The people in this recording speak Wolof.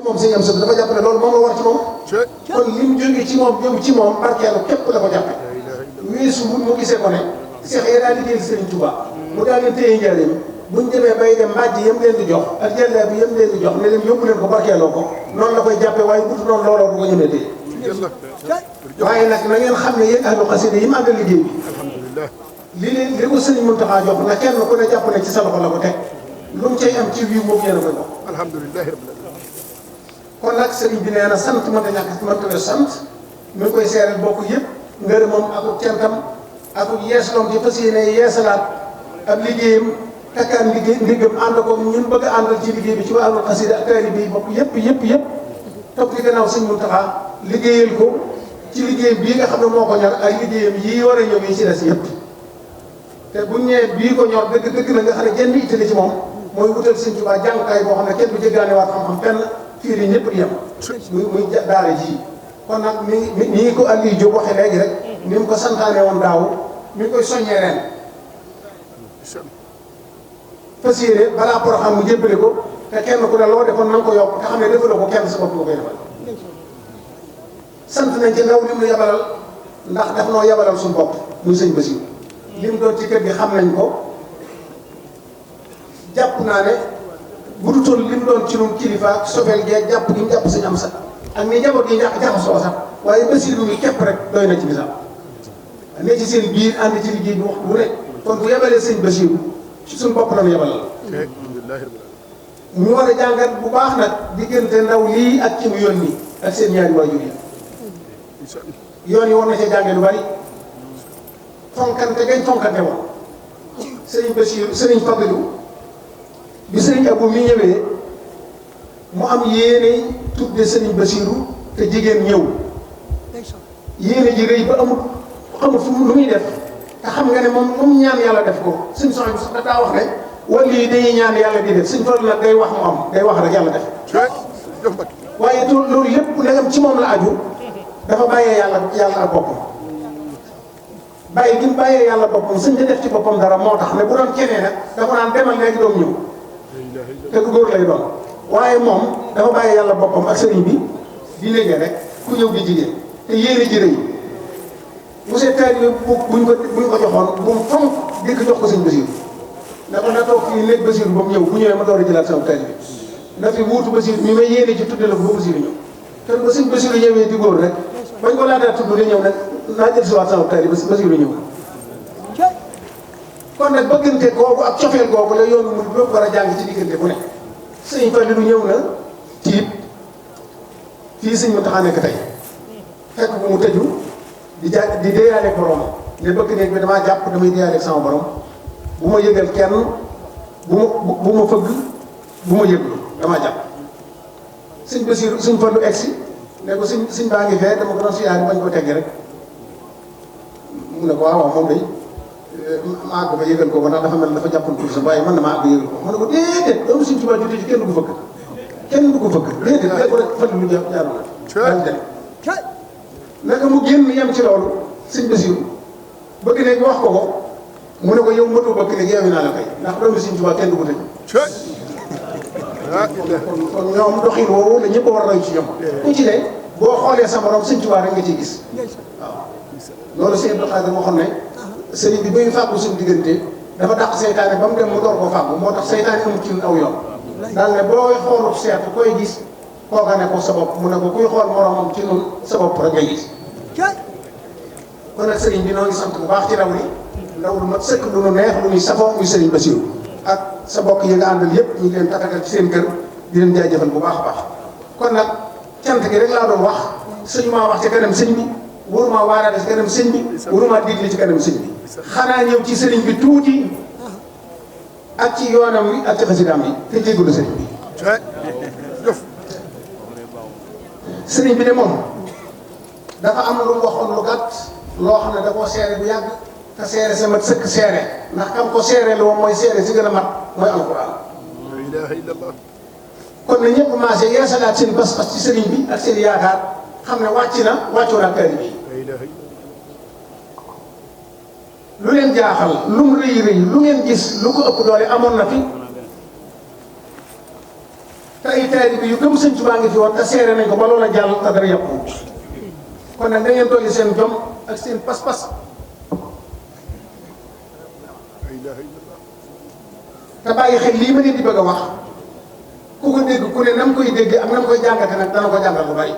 moom sëñ am sëb dafa jàpp ne loolu moom la war ci moom kon li mu jógee ci moom ñëw ci moom barkeelu képp la ko jàppe weesu mu gisee ko ne Cheikh yi daal liggéeyal Serigne Touba mu daal leen téye njëriñ buñ demee bay dem mbàjj yëm leen di jox ak jëlee bi yëm leen di jox ne leen yóbbu leen ko barkeeloo ko noonu la koy jàppe waaye butu noonu looloo du ko ñemee téye waaye nag na ngeen xam ne yéen ahlu xasida yi màggal liggéey bi li ko Serigne Mountakha jox na kenn ku ne jàpp ne ci sa loxo la ko teg lu mu cay am ci wiiw moom yéen a koy bokk alhamdulilah rabbil alamin kon nag sëriñ bi nee na sant mënta ñàkk mënta weesu sant mi ngi koy seeral bokk yëpp ngërëmam akuk cantam akuk yeesloom ci fas yéene yeesalaat ab liggéeyam takkaan liggéey ndiggam ànd ko ñun bëgg a àndal ci liggéey bi ci wàllu xasida ak taalibe yi bokk yëpp topp ci gannaaw sëñ Muntaxa liggéeyal ko ci liggéeyam bii nga xam ne moo ko ñor ay liggéeyam yii war a ñëw yi ci des yëpp te buñ ñëwee bii ko ñor dëgg la nga xam ne jenn ittali ci moom mooy wutal sëñ Tuubaa jàngukaay boo xam ne kenn du jéggaane waat xam-xam fenn fii di ñëpp di yem muy daara ji kon nag ni ko Aliou Diop waxee léegi rek ni mu ko santaane woon daaw mi ngi koy soññee ren fas yéene balaa Porokhane mu jébbale ko te kenn ku ne loo defoon na nga ko yokk te xam ne defaloo ko kenn sa bopp nga koy defal sant nañ ci ndaw li mu yabalal ndax daf noo yabalal suñu bopp muy sëñ Basiru li mu doon ci kër gi xam nañ ko jàpp naa ne bu du toll li mu doon ci ñun kilifa sofeel geeg jàpp gi mu jàpp sëñ am sax ak ni njaboot gi jaxasoo sax waaye Basiru mi képp rek doy na ci misaal ne ci seen biir ànd ci liggéey bi wax bu ne kon bu yabalee sëñ Basiru ci suñu bopp la ñu yabalal ñu war a jàngat bu baax nag diggante ndaw lii ak ci mu yónni ak seen ñaari waajur yi yoon yi war na cee jànge lu bari fonkante gañ fonkante woon sëriñ Basiru sëriñ Fadilu bi sëriñ Abu mi ñëwee mu am yéene tudde sëriñ Basiru te jigéen ñëw yéene ji rëy ba amul fu lu muy def te xam nga ne moom ñaan yàlla def ko suñ soxla bi sax daa wax ne wala lii dañuy ñaan yàlla di def suñ Fallu nag day wax mu am day wax rek yàlla def waaye loolu lépp ndegam ci moom la aju dafa bàyyee yàlla ak boppam bàyyi gi mu bàyyee yàlla boppam suñ di def ci boppam dara moo tax ne bu doon keneen nag dafa naan demal léegi doom ñëw te du góor lay doon waaye moom dafa bàyyee yàlla boppam ak sëriñ bi di léegi rek ku ñëw di jigéen te yéene ji rëy monsieur Taïb buñ ko joxoon bu mu fonk dikk jox ko sëñ Basiru ne ko na toog fii nekk Basiru ba mu ñëw bu ñëwee ma door a jëlaat sama Taïb bi na fi wuutu Basiru mi may yéene ci tudde la ko ba Basiru ñëw te ba sëñ Basiru ñëwee di góor rek bañ ko laataa tudd di ñëw nag naa jël si waat sama Taïb bi Basiru ñëw kon nag bëggante googu ak cofeel googu la yoonu mu lépp war a jàng ci diggante bu ne sëñ Fallilu ñëw na tiit fii sëñ Muntaxa nekk tey fekk bu mu tëju di déeyaaleeg borom ne bëgg néeg bi damaa jàpp damay déeyaaleeg sama borom bu ma yëgal kenn bu ma fëgg bu ma yëglu damaa jàpp sëñ Basiru sëñ Fallu egsi ne ko sëñ baa ngi fee dama ko doon siyaare bañ ko tegg rek mu ne ko waaw moom day ma àgg ba yëgal ko ba ndax dafa mel dafa jàppoon pour sa waaye man na maa àgg yëgal ko mu ne ko déedéet doomu sëñ Tuubaa jotee ci kenn du ko fëgg kenn du ko fëgg déedéet rek ko rek Fallu lu jaaru la daal dem naka mu génn yem ci loolu sëñ Basiru bëgg ne wax ko mu ne ko yow mënoo bëgg ne yeewi naa la kay ndax doomu sëñ Tuubaa kenn du ko tëj kon ñoom doxin woowu la ñëpp war a roy ci ñoom ku ci ne boo xoolee sa morom sëñ Tuubaa rek nga ciy gis waaw loolu sëñ Abdou Khadre waxoon ne sëriñ bi bay fàggu suñu diggante dafa dàq seytaane ba mu dem mu door koo fàggu moo tax seytaane amul ci aw yoon daal ne booy xoolu seetu koy gis kooka ne ko sa bopp mu ne ko kuy xool moromam ci nun sa bopp rek ngay gis kon nag sëriñ bi noo ngi sant bu baax ci ndaw li ndaw lu mat sëkk lu nu neex lu ñuy safoo muy sëriñ Basiru ak sa bokk yi nga àndal yëpp ñu ngi leen tatagal ci seen kër di leen jaajëfal bu baax a baax kon nag cant gi rek laa doon wax sëñ maa wax ci kanam sëñ bi waruma waaraate ci kanam sëñ bi waruma digle ci kanam sëñ bi xanaa ñëw ci sëriñ bi tuuti ak ci yoonam wi ak ci xasidaam yi te jégalu sëriñ bi sëriñ bi de moom dafa am lu mu waxoon lu gàtt loo xam ne da koo seere bu yàgg te seere sa mat sëkk seere ndax kam ko seere lu moom mooy seere si gën a mat mooy alquran la ilaha illallah kon na ñëpp maase yeesalaat seen pas-pas ci sëriñ bi ak seen yaakaar xam ne wàccoo na kër bi lu leen jaaxal lu mu rëy rëy lu ngeen gis lu ko ëpp doole amoon na fi te ay taalibe yu gëm sëñ Tuubaa ngi fi woon te seere nañ ko ba loola jàll te dara yàqu kon nag da ngeen dolli seen jom ak seen pas-pas te bàyyi xel lii ma leen di bëgg a wax ku ko dégg ku ne nam koy dégg ak nam koy jàngate nag dana ko jàngal lu bari